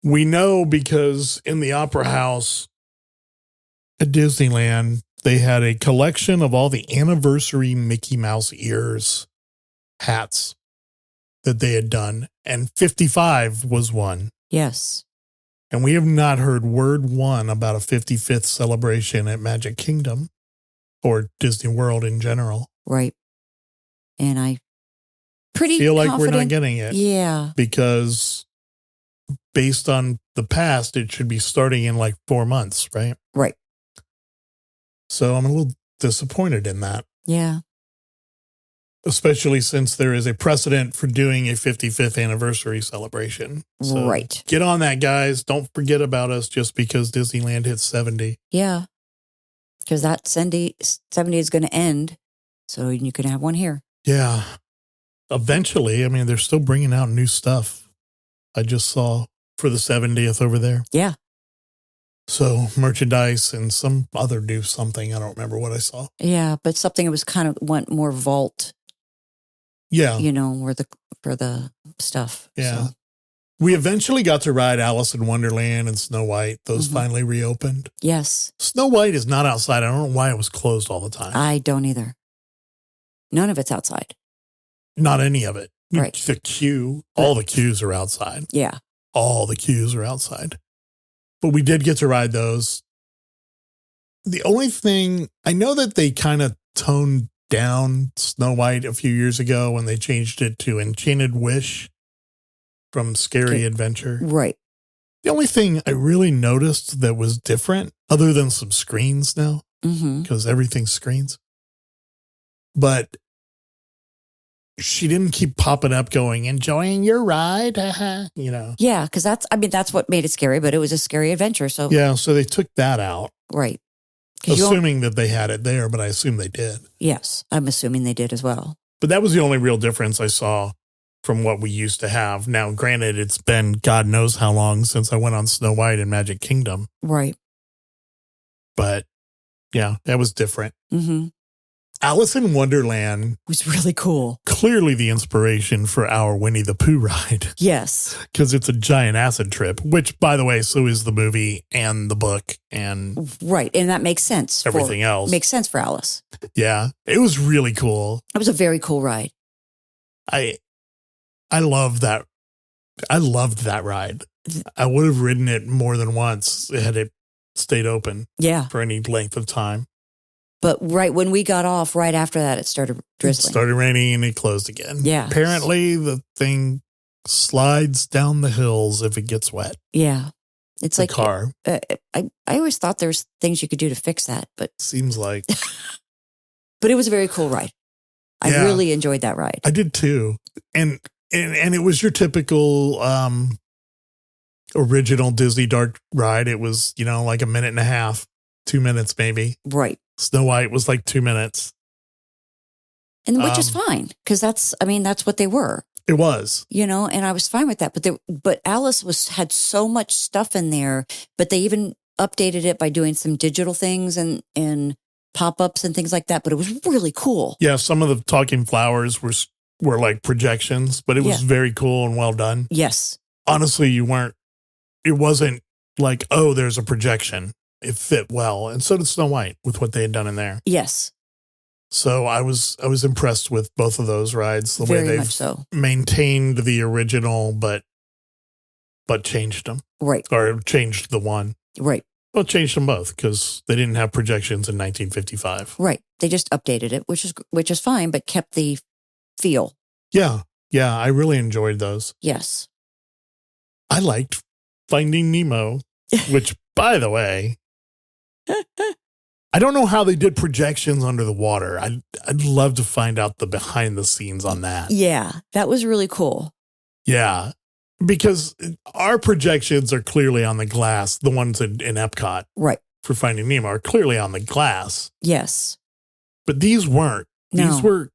We know because in the Opera House at Disneyland, they had a collection of all the anniversary Mickey Mouse ears hats that they had done, and 55 was one. Yes. And we have not heard word one about a 55th celebration at Magic Kingdom or Disney World in general. Right. And I pretty feel like confident, we're not getting it. Yeah. Because based on the past, it should be starting in like 4 months, right? Right. So I'm a little disappointed in that. Yeah. Especially since there is a precedent for doing a 55th anniversary celebration. So Right. get on that, guys. Don't forget about us just because Disneyland hits 70. Yeah. Because that 70 is going to end. So you can have one here. Yeah. Eventually, I mean, they're still bringing out new stuff. I just saw for the 70th over there. Yeah. So merchandise and some other new something. I don't remember what I saw. Yeah. But something that was kind of went more vault, Yeah. for the stuff. Yeah. So, We eventually got to ride Alice in Wonderland and Snow White. Those Mhm. finally reopened. yes. Snow White is not outside. I don't know why it was closed all the time. I don't either. None of it's outside. Not any of it. Right. The queue, all the queues are outside. Yeah. All the queues are outside. But we did get to ride those. The only thing, I know that they kind of toned down Snow White a few years ago when they changed it to Enchanted Wish from Scary Okay. Adventure. Right. The only thing I really noticed that was different, other than some screens now, Mm-hmm. because everything's screens, but she didn't keep popping up going, enjoying your ride, Yeah. Because that's what made it scary, but it was a scary adventure. So, Yeah, so they took that out, right. 'Cause you don't- assuming that they had it there, but I assume they did. yes. I'm assuming they did as well. But that was the only real difference I saw from what we used to have. Now, granted, it's been God knows how long since I went on Snow White and Magic Kingdom, Right. but yeah, that was different. Mm-hmm. Alice in Wonderland, It was really cool. clearly the inspiration for our Winnie the Pooh ride, Yes. because it's a giant acid trip, which, by the way, so is the movie and the book and Right. And that makes sense. everything else. Makes sense for Alice. Yeah, it was really cool. It was a very cool ride. I love that. I loved that ride. I would have ridden it more than once had it stayed open Yeah. for any length of time. But right when we got off, right after that, it started It drizzling. started raining and it closed again. Yeah. Apparently, the thing slides down the hills if it gets wet. Yeah. It's The like, car I always thought there's things you could do to fix that, but seems like. it was a very cool ride. I Yeah. really enjoyed that ride. I did too, and it was your typical original Disney dark ride. It was like a minute and a half, 2 minutes maybe. Right. Snow White was like 2 minutes. And which is fine because that's what they were, It was. and I was fine with that. But Alice had so much stuff in there, but they even updated it by doing some digital things and pop-ups and things like that. But it was really cool. Yeah, some of the talking flowers were like projections, but it was Yeah. very cool and well done. Yes. Honestly, it wasn't like, oh, there's a projection. It fit well. And so did Snow White with what they had done in there. Yes. So I was impressed with both of those rides, the Very way much they've so. maintained the original, but changed them Right. or changed the one. Right. Well, changed them both because they didn't have projections in 1955. Right. They just updated it, which is fine, but kept the feel. Yeah. Yeah. I really enjoyed those. Yes. I liked Finding Nemo, which, by the way, I don't know how they did projections under the water. I'd love to find out the behind the scenes on that. Yeah, that was really cool. Yeah, because our projections are clearly on the glass. The ones in Epcot Right. for Finding Nemo are clearly on the glass, Yes. but these weren't. No.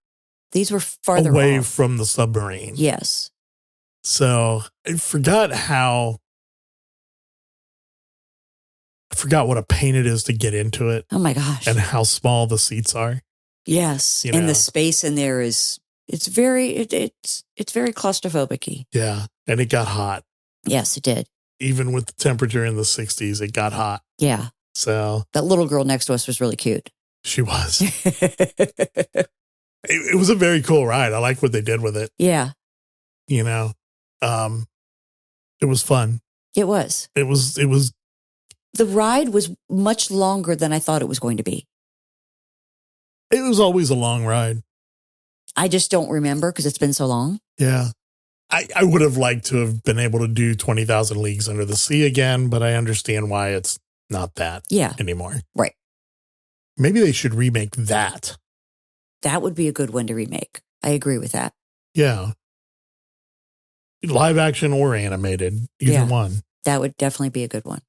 These were farther away off. from the submarine. Yes. So I forgot what a pain it is to get into it Oh my gosh. and how small the seats are. Yes. You And know. the space in there it's very claustrophobic-y. Yeah. And it got hot. Yes, it did. Even with the temperature in the 60s, it got hot. Yeah. So That little girl next to us was really cute. she was. It was a very cool ride. I like what they did with it. Yeah, It was fun. it was. It was The ride was much longer than I thought it was going to be. always a long ride. I just don't remember because it's been so long. Yeah. I would have liked to have been able to do 20,000 Leagues Under the Sea again, but I understand why it's not that Yeah. anymore. Right. Maybe they should remake that That would be a good one to remake. I agree with that. Yeah. Live action or animated, either one. That would definitely be a good one.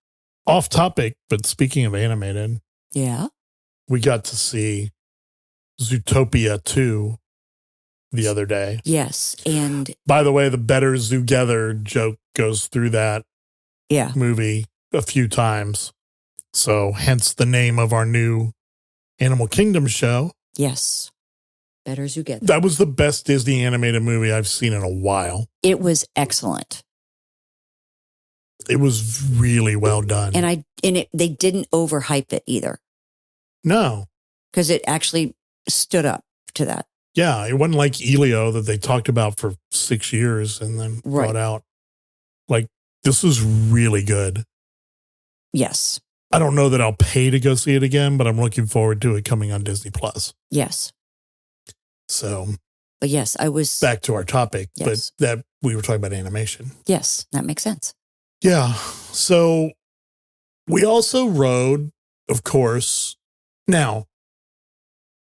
Off topic, but speaking of animated, Yeah. we got to see Zootopia 2 the other day. Yes. And by the way, the Better Zootgether joke goes through that movie a few times. So hence the name of our new Animal Kingdom show. Yes. Better Zootgether. That was the best Disney animated movie I've seen in a while. It was excellent. It was really well done. And they didn't overhype it either. No. Because it actually stood up to that. Yeah, it wasn't like Elio that they talked about for 6 years and then brought out. Like, this was really good. Yes. I don't know that I'll pay to go see it again, but I'm looking forward to it coming on Disney Plus. Yes. So. But yes, I was. Back to our topic, but that we were talking about animation. Yes, that makes sense. Yeah. So we also rode, of course. Now,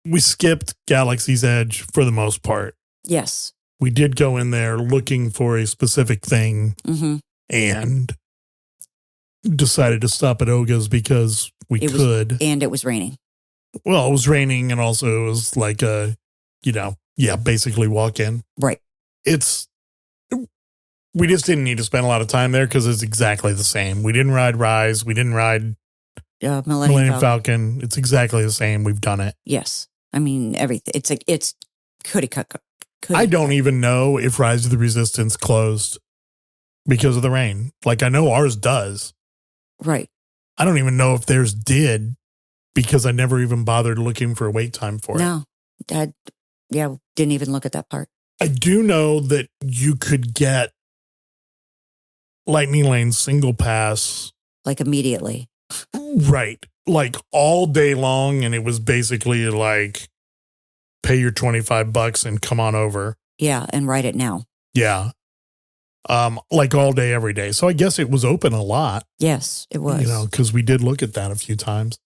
we skipped Galaxy's Edge for the most part. Yes. We did go in there looking for a specific thing and decided to stop at Oga's because we could. And it was raining. Well, it was raining and also it was like basically walk in. Right. We just didn't need to spend a lot of time there because it's exactly the same. We didn't ride Rise. We didn't ride Millennium Falcon. It's exactly the same. We've done it. Yes. I mean, everything. It's cookie cut. I don't even know if Rise of the Resistance closed because of the rain. Like, I know ours does. Right. I don't even know if theirs did because I never even bothered looking for a wait time for it. No. Didn't even look at that part. I do know that you could get Lightning Lane single pass. Like immediately. Right. Like all day long. And it was basically like pay your $25 and come on over. Yeah. And ride it now. Yeah. Like all day, every day. So I guess it was open a lot. Yes, it was. Because we did look at that a few times.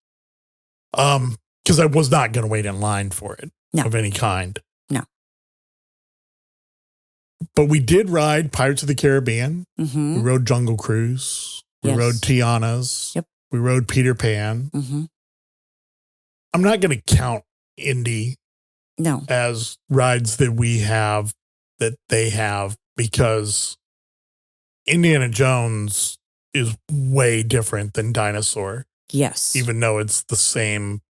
Because I was not going to wait in line for it of any kind. No. But we did ride Pirates of the Caribbean. Mm-hmm. We rode Jungle Cruise. We rode Tiana's. Yep. We rode Peter Pan. Mm-hmm. I'm not going to count Indy as rides that they have because Indiana Jones is way different than Dinosaur. Yes. Even though it's the same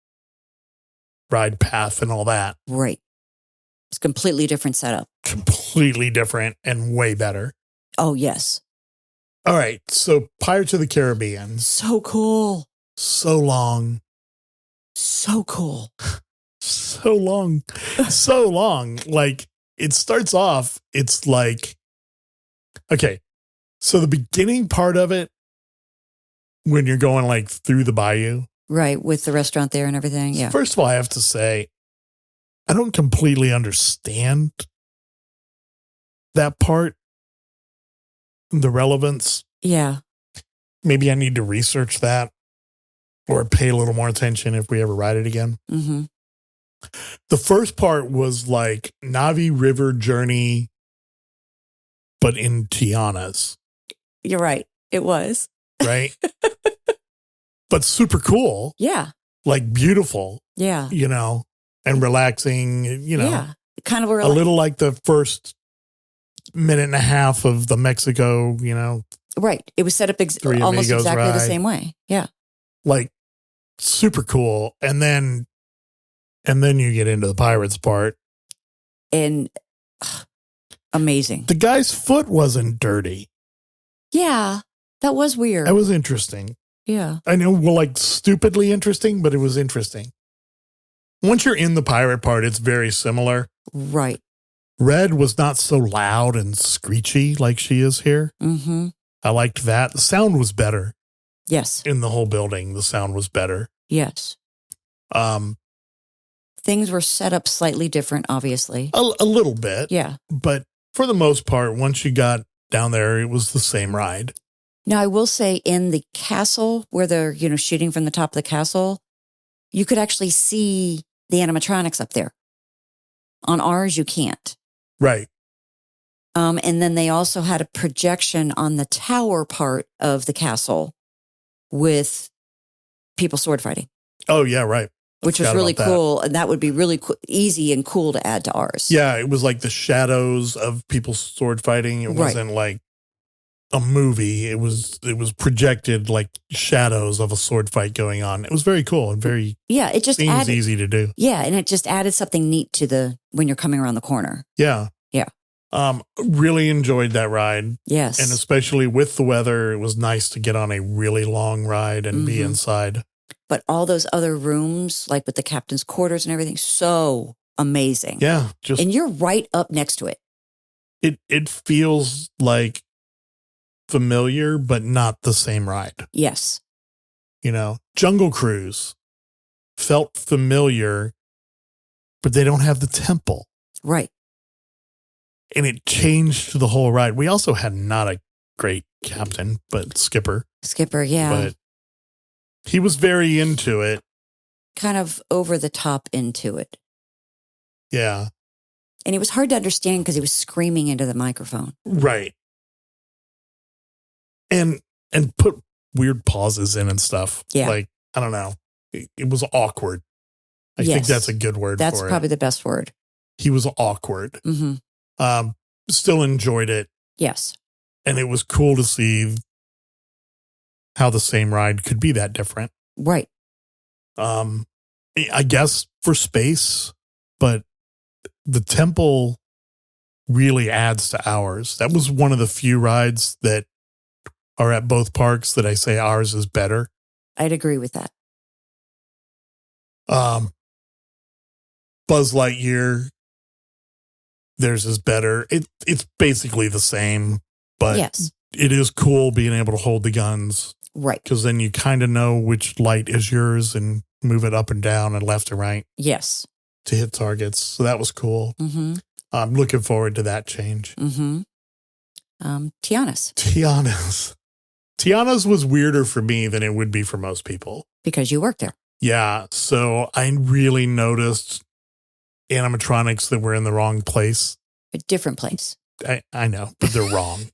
ride path and all that. Right. It's a completely different setup. Completely different and way better. Oh, yes. All right. So Pirates of the Caribbean. So cool. So long. So cool. So long. So long. Like, it starts off, it's like, okay. So the beginning part of it, when you're going like through the bayou. Right. With the restaurant there and everything. Yeah. First of all, I have to say, I don't completely understand that part. The relevance. Yeah. Maybe I need to research that or pay a little more attention if we ever ride it again. Mm-hmm. The first part was like Navi River journey, but in Tiana's. You're right. It was. Right? But super cool. Yeah. Like beautiful. Yeah. And relaxing, Yeah. Kind of a little like the first minute and a half of the Mexico, Right. It was set up almost exactly the same way. Yeah. Like super cool. And then you get into the Pirates part. And amazing. The guy's foot wasn't dirty. Yeah. That was weird. That was interesting. Yeah. I know, like stupidly interesting, but it was interesting. Once you're in the pirate part, it's very similar. Right. Red was not so loud and screechy like she is here. Mm-hmm. I liked that. The sound was better. Yes. In the whole building, the sound was better. Yes. Things were set up slightly different, obviously. A little bit. Yeah. But for the most part, once you got down there, it was the same ride. Now, I will say in the castle where they're, shooting from the top of the castle, you could actually see the animatronics up there. On ours, you can't. Right. And then they also had a projection on the tower part of the castle with people sword fighting. Oh, yeah, right. Which was really cool. And that would be really easy and cool to add to ours. Yeah, it was like the shadows of people sword fighting. It wasn't like a movie. It was projected like shadows of a sword fight going on. It was very cool and very it just seems easy to do. Yeah, and it just added something neat to when you're coming around the corner. Yeah. Yeah. Really enjoyed that ride. Yes. And especially with the weather, it was nice to get on a really long ride and be inside. But all those other rooms, like with the captain's quarters and everything, so amazing. Yeah. And you're right up next to it. It feels like familiar, but not the same ride. Yes. Jungle Cruise felt familiar, but they don't have the temple. Right. And it changed the whole ride. We also had not a great captain, but Skipper. Yeah. But he was very into it. Kind of over the top into it. Yeah. And it was hard to understand because he was screaming into the microphone. Right. And put weird pauses in and stuff. Yeah. Like, I don't know. It was awkward. I think that's a good word for it. That's probably the best word. He was awkward. Mm-hmm. Still enjoyed it. Yes. And it was cool to see how the same ride could be that different. Right. I guess for space, but the temple really adds to ours. That was one of the few rides that are at both parks that I say ours is better. I'd agree with that. Buzz Lightyear, theirs is better. It's basically the same, but yes, it is cool being able to hold the guns. Right. Because then you kind of know which light is yours and move it up and down and left and right. Yes. To hit targets. So that was cool. Mm-hmm. I'm looking forward to that change. Mm-hmm. Tiana's was weirder for me than it would be for most people. Because you work there. Yeah. So I really noticed animatronics that were in the wrong place. A different place. I know, but they're wrong.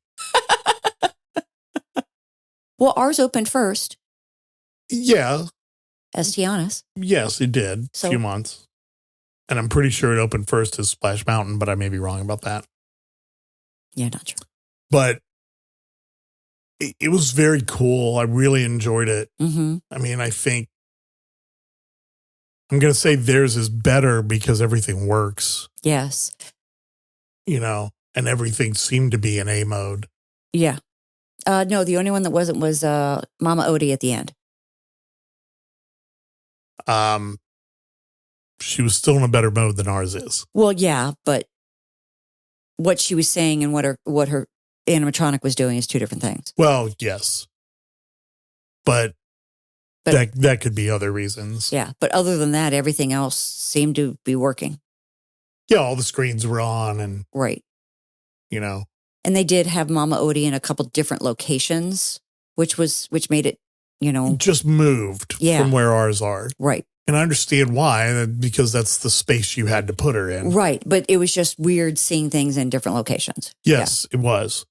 Well, ours opened first. Yeah. As Tiana's. Yes, it did. A few months. And I'm pretty sure it opened first as Splash Mountain, but I may be wrong about that. Yeah, not sure. But it was very cool. I really enjoyed it. Mm-hmm. I mean, I think I'm going to say theirs is better because everything works. Yes. And everything seemed to be in A mode. Yeah. No, the only one that wasn't was Mama Odie at the end. She was still in a better mode than ours is. Well, yeah, but what she was saying and what her animatronic was doing is two different things. Well, yes. But that could be other reasons. Yeah, but other than that, everything else seemed to be working. Yeah, all the screens were on and right. And they did have Mama Odie in a couple different locations, which made it, just moved from where ours are. Right. And I understand why, because that's the space you had to put her in. Right. But it was just weird seeing things in different locations. Yes, It was.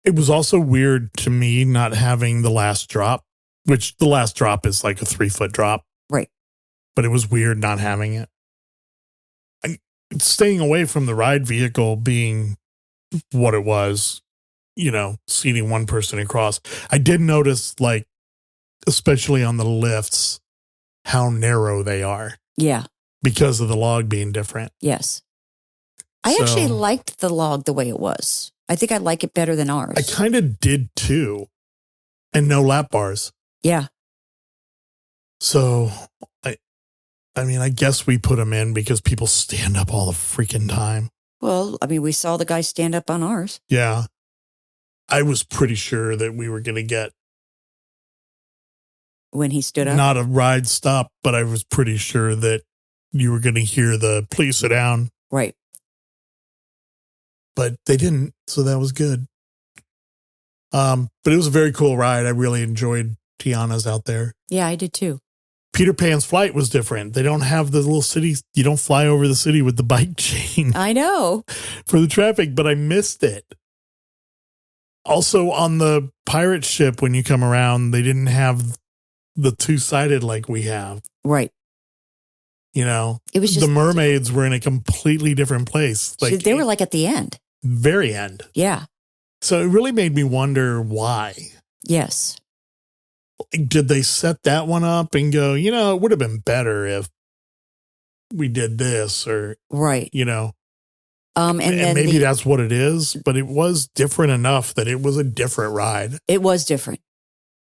It was also weird to me not having the last drop, which the last drop is like a 3-foot drop. Right. But it was weird not having it. Staying away from the ride vehicle being what it was, seating one person across. I did notice, especially on the lifts, how narrow they are. Yeah. Because of the log being different. Yes. I actually liked the log the way it was. I think I like it better than ours. I kind of did too. And no lap bars. Yeah. So, I guess we put them in because people stand up all the freaking time. Well, we saw the guy stand up on ours. Yeah. I was pretty sure that we were going to get when he stood up? Not a ride stop, but I was pretty sure that you were going to hear the please sit down. Right. But they didn't, so that was good. But it was a very cool ride. I really enjoyed Tiana's out there. Yeah, I did too. Peter Pan's flight was different. They don't have the little cities. You don't fly over the city with the bike chain I know. for the traffic, but I missed it. Also, on the pirate ship, when you come around, they didn't have the two-sided like we have. Right. You know, It was just the mermaids were in a completely different place. Like they were like at the end. very end. Yeah. So it really made me wonder why. Yes. Did they set that one up and go, you know, it would have been better if we did this or, Right. you know, And then maybe that's what it is, but it was different enough that it was a different ride. it was different.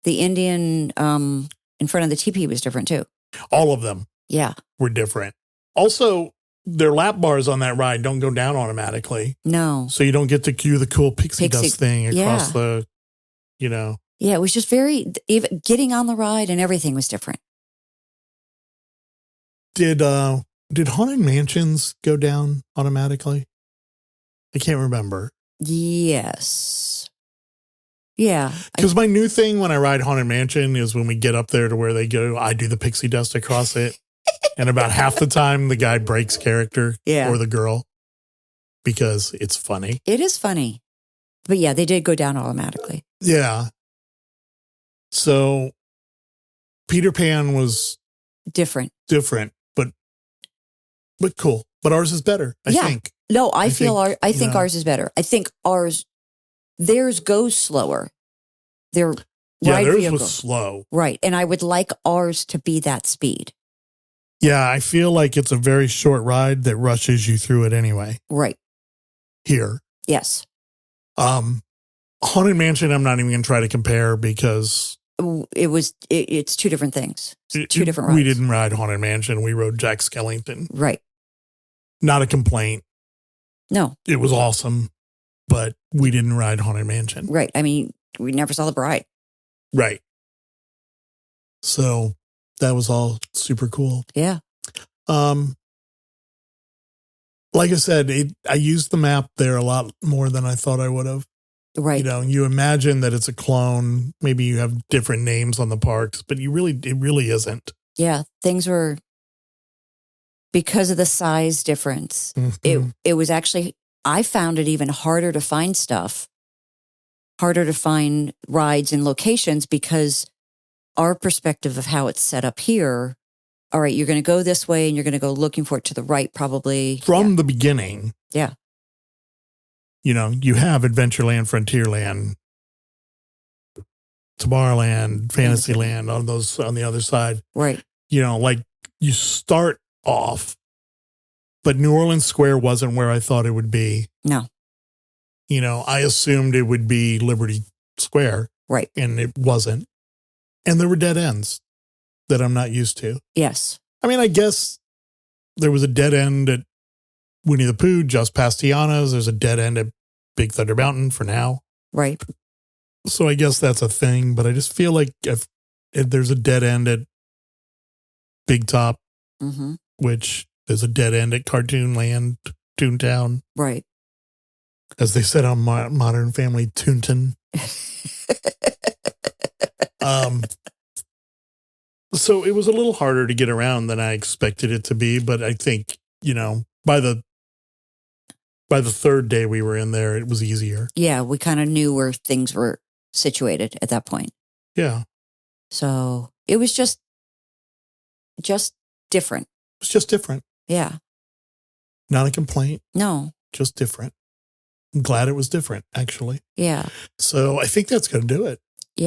The Indian in front of the teepee was different too. All of them Yeah. were different. Also, their lap bars on that ride don't go down automatically. No. So you don't get to cue the cool pixie dust thing across yeah. the, you know. Yeah, it was just even getting on the ride and everything was different. Did Haunted Mansions go down automatically? I can't remember. Yes. Yeah. Because my new thing when I ride Haunted Mansion is when we get up there to where they go, I do the pixie dust across it. And about half the time, the guy breaks character or the girl because it's funny. It is funny. But yeah, they did go down automatically. Yeah. So Peter Pan was different, but cool. But ours is better, I think. No, I think ours is better. I think theirs goes slower. Their ride theirs vehicle was slow. Right. And I would like ours to be that speed. Yeah, I feel like it's a very short ride that rushes you through it anyway. Right. Here. Yes. Haunted Mansion, I'm not even going to try to compare because it's two different things. Two different rides. We didn't ride Haunted Mansion. We rode Jack Skellington. Right. Not a complaint. No. It was awesome, but we didn't ride Haunted Mansion. Right. I mean, we never saw the bride. Right. So that was all super cool. Yeah. Like I said, I used the map there a lot more than I thought I would have. Right. You know, you imagine that it's a clone. Maybe you have different names on the parks, but it really isn't. Yeah. Things were, because of the size difference, it was actually, I found it even harder to find stuff, harder to find rides and locations because our perspective of how it's set up here, all right, you're going to go this way and you're going to go looking for it to the right, probably. From the beginning. Yeah. You know, you have Adventureland, Frontierland, Tomorrowland, Fantasyland on the other side. Right. You know, like you start off, but New Orleans Square wasn't where I thought it would be. No. You know, I assumed it would be Liberty Square. Right. And it wasn't. And there were dead ends that I'm not used to. Yes. I mean, I guess there was a dead end at Winnie the Pooh just past Tiana's. There's a dead end at Big Thunder Mountain for now. Right. So I guess that's a thing, but I just feel like if there's a dead end at Big Top, which there's a dead end at Cartoon Land, Toontown. Right. As they said on Modern Family, Toonton. So it was a little harder to get around than I expected it to be, but I think, you know, by the third day we were in there, it was easier. Yeah, we kind of knew where things were situated at that point. Yeah. So it was just different. It was just different. Yeah. Not a complaint. No. Just different. I'm glad it was different, actually. Yeah. So I think that's going to do it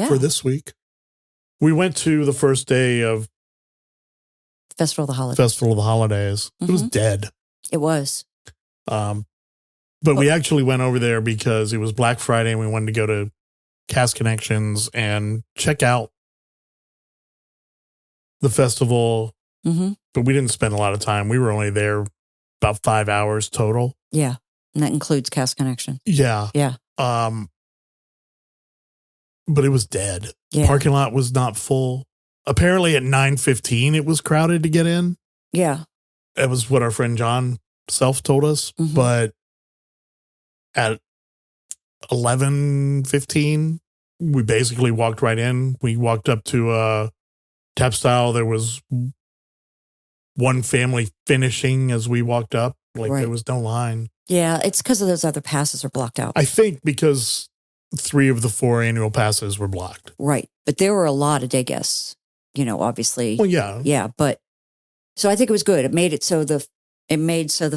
for this week. We went to the first day of Festival of the Holidays. It was dead. It was. But we actually went over there because it was Black Friday and we wanted to go to Cast Connections and check out the festival. But we didn't spend a lot of time. We were only there about 5 hours total. Yeah. And that includes Cast Connection. Yeah. Yeah. But it was dead. Yeah. Parking lot was not full. Apparently at 9:15 it was crowded to get in. Yeah. That was what our friend John Self told us. But at 11:15, we basically walked right in. We walked up to Tap style, there was one family finishing as we walked up. Like Right. there was no line. Yeah, it's because of those other passes are blocked out. I think because 3 of the 4 annual passes were blocked. Right. But there were a lot of day guests, obviously. Well, yeah. Yeah, but so I think it was good. It made so the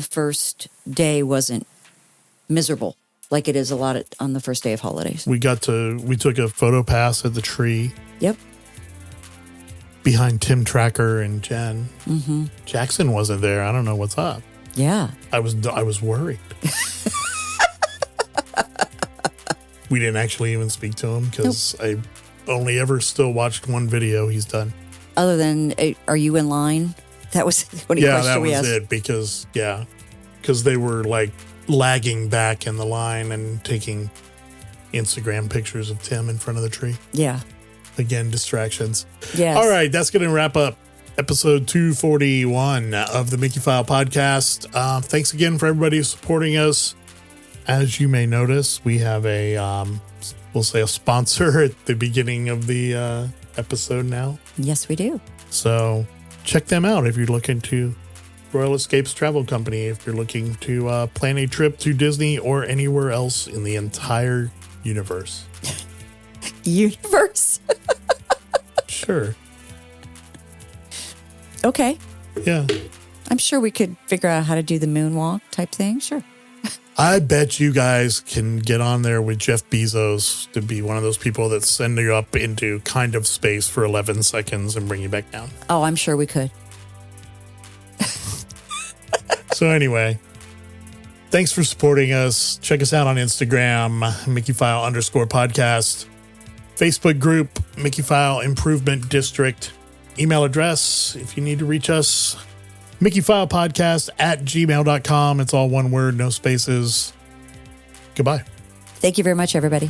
first day wasn't miserable like it is a lot on the first day of holidays. We took a photo pass at the tree. Yep. Behind Tim Tracker and Jen. Mm-hmm. Jackson wasn't there. I don't know what's up. Yeah. I was worried. We didn't actually even speak to him because I only ever still watched one video he's done. Other than, are you in line? That was the only question we asked. Yeah, that was it because they were like lagging back in the line and taking Instagram pictures of Tim in front of the tree. Yeah. Again, distractions. Yes. All right, that's going to wrap up episode 241 of the Mickeyphile podcast. Thanks again for everybody supporting us. As you may notice, we have we'll say a sponsor at the beginning of the episode now. Yes, we do. So check them out if you're looking to Royal Escapes Travel Company, if you're looking to plan a trip to Disney or anywhere else in the entire universe. Universe? Sure. Okay. Yeah. I'm sure we could figure out how to do the moonwalk type thing. Sure. I bet you guys can get on there with Jeff Bezos to be one of those people that send you up into kind of space for 11 seconds and bring you back down. Oh, I'm sure we could. So anyway, thanks for supporting us. Check us out on Instagram, Mickeyphile_podcast. Facebook group, Mickeyphile Improvement District. Email address, if you need to reach us, mickeyphilepodcast@gmail.com. It's all one word, no spaces. Goodbye. Thank you very much, everybody.